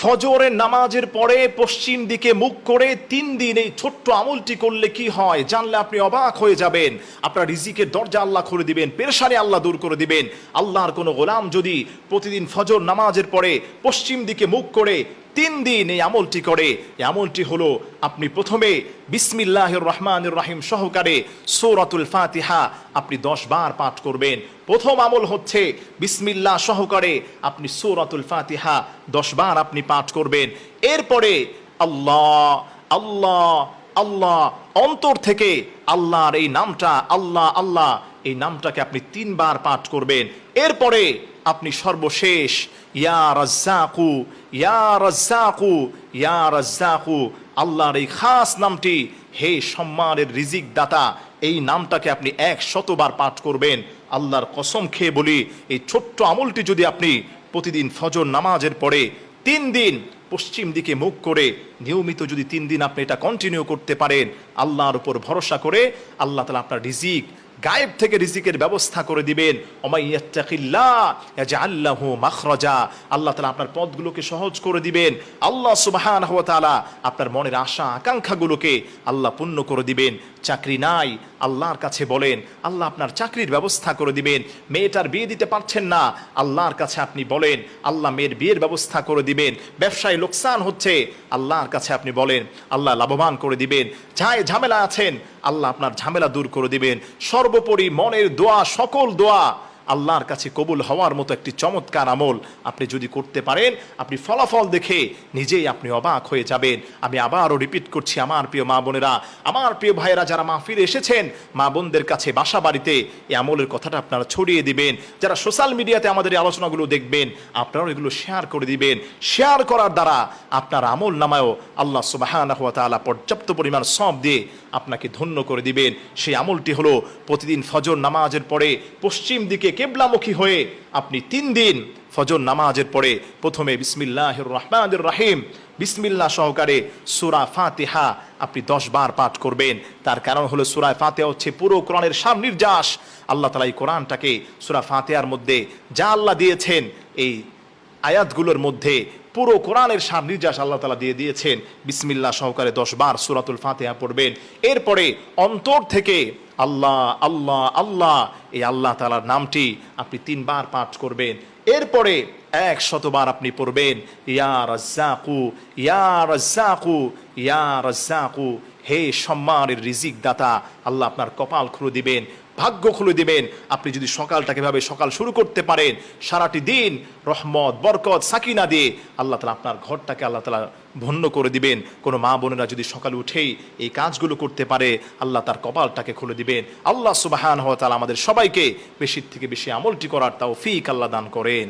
ফজরের নামাজের পরে পশ্চিম দিকে মুখ করে 3 দিন এই ছোট্ট আমলটি করলে কি হয় জানলে আপনি অবাক হয়ে যাবেন। আপনার রিজিকের দরজা আল্লাহ খুলে দিবেন, পেরেশানি আল্লাহ দূর করে দিবেন। আল্লাহর কোনো গোলাম যদি প্রতিদিন ফজর নামাজের পরে পশ্চিম দিকে মুখ করে 3 দিন এই আমলটি করে, এই আমলটি হলো আপনি প্রথমে বিসমিল্লাহির রহমানির রহিম সহকারে সূরাতুল ফাতিহা আপনি 10 বার পাঠ করবেন। প্রথম আমল হচ্ছে বিসমিল্লাহ সহকারে আপনি সূরাতুল ফাতিহা 10 বার আপনি পাঠ করবেন। এরপরে আল্লাহ আল্লাহ আল্লাহ অন্তর থেকে আল্লাহর এই নামটা আল্লাহ আল্লাহ এই নামটাকে আপনি 3 বার পাঠ করবেন। এরপরে আপনি সর্বশেষ ইয়া রাজ্জাকু ইয়া রাজ্জাকু ইয়া রাজ্জাকু আল্লাহর এই খাস নামটি, হে সম্মানের রিজিক দাতা, এই নামটাকে আপনি 100 বার পাঠ করবেন। আল্লাহর কসম খেয়ে বলি, এই ছোট্ট আমলটি যদি আপনি প্রতিদিন ফজর নামাজের পরে 3 দিন পশ্চিম দিকে মুখ করে নিয়মিত যদি 3 দিন আপনি এটা কন্টিনিউ করতে পারেন, আল্লাহর উপর ভরসা করে আল্লাহ তাআলা আপনার রিজিক গায়েব থেকে রিজিকের ব্যবস্থা করে দিবেন। ওমাইয়াত্তাকিল্লাহ ইয়াজআল লাহু মাখরাজা, আল্লাহ তাআলা আপনার পথগুলোকে সহজ করে দিবেন। আল্লাহ সুবহানাহু ওয়া তাআলা আপনার মনের আশা আকাঙ্ক্ষাগুলোকে আল্লাহ পূর্ণ করে দিবেন। চাকরি নাই, আল্লাহর কাছে বলেন, আল্লাহ আপনার চাকরির ব্যবস্থা করে দিবেন। মেয়েটার বিয়ে দিতে পারছেন না, আল্লাহর কাছে আপনি বলেন, আল্লাহ মেয়ের বিয়ের ব্যবস্থা করে দিবেন। ব্যবসায় লোকসান হচ্ছে, আল্লাহর কাছে আপনি বলেন, আল্লাহ লাভবান করে দিবেন। যাই ঝামেলা আছেন, আল্লাহ আপনার ঝামেলা দূর করে দিবেন। সর্বোপরি মনের দোয়া, সকল দোয়া আল্লাহর কাছে কবুল হওয়ার মতো একটি চমৎকার আমল আপনি যদি করতে পারেন, আপনি ফলাফল দেখে নিজেই আপনি অবাক হয়ে যাবেন। আমি আবারও রিপিট করছি, আমার প্রিয় মা বোনেরা, আমার প্রিয় ভাইয়েরা, যারা মাহফিলে এসেছেন, মা বোনদের কাছে বাসা বাড়িতে এই আমলের কথাটা আপনারা ছড়িয়ে দিবেন। যারা সোশ্যাল মিডিয়াতে আমাদের এই আলোচনাগুলো দেখবেন, আপনারাও এগুলো শেয়ার করে দিবেন। শেয়ার করার দ্বারা আপনার আমল নামায়ও আল্লাহ সুবহানাহু ওয়া তাআলা পর্যাপ্ত পরিমাণ সওয়াব দিয়ে আপনাকে ধন্য করে দিবেন। সেই আমলটি হলো প্রতিদিন ফজর নামাজের পরে পশ্চিম দিকে কিবলামুখী হয়ে আপনি 3 দিন ফজর নামাজের পরে প্রথমে বিসমিল্লাহির রহমানির রহিম বিসমিল্লাহ সহকারে সূরা ফাতিহা আপনি 10 বার পাঠ করবেন। তার কারণ হলো সূরা ফাতিহা হচ্ছে পুরো কোরআনের সার নির্যাস। আল্লাহ তাআলা এই কোরআনটাকে সূরা ফাতিহার মধ্যে যা আল্লাহ দিয়েছেন, এই আয়াতগুলোর মধ্যে পুরো কোরআনের সার নির্যাস আল্লাহ তাআলা দিয়ে দিয়েছেন। বিসমিল্লাহ সহকারে 10 বার সূরাতুল ফাতিহা পড়বেন। এরপরে অন্তর থেকে আল্লাহ আল্লাহ আল্লাহ এই আল্লাহ তাআলার নামটি আপনি 3 বার পাঠ করবেন। এরপরে 100 বার আপনি পড়বেন ইয়া রাজ্জাকু ইয়া রাজ্জাকু ইয়া রাজ্জাকু, হে সম্মানের রিজিক দাতা, আল্লাহ আপনার কপাল খুলে দিবেন, ভাগ্য খুলে দিবেন। আপনি যদি সকালটাকে ভাবে সকাল শুরু করতে পারেন, সারাটি দিন রহমত বরকত সাকিনা দিয়ে আল্লাহ তাআলা আপনার ঘরটাকে আল্লাহ তাআলা ধন্য করে দিবেন। কোনো মা বোনেরা যদি সকালে উঠেই এই কাজগুলো করতে পারে, আল্লাহ তার কপালটাকে খুলে দিবেন। আল্লাহ সুবহানাহু ওয়া তাআলা আমাদের সবাইকে বেশি থেকে বেশি আমলটি করার তৌফিক আল্লাহ দান করেন।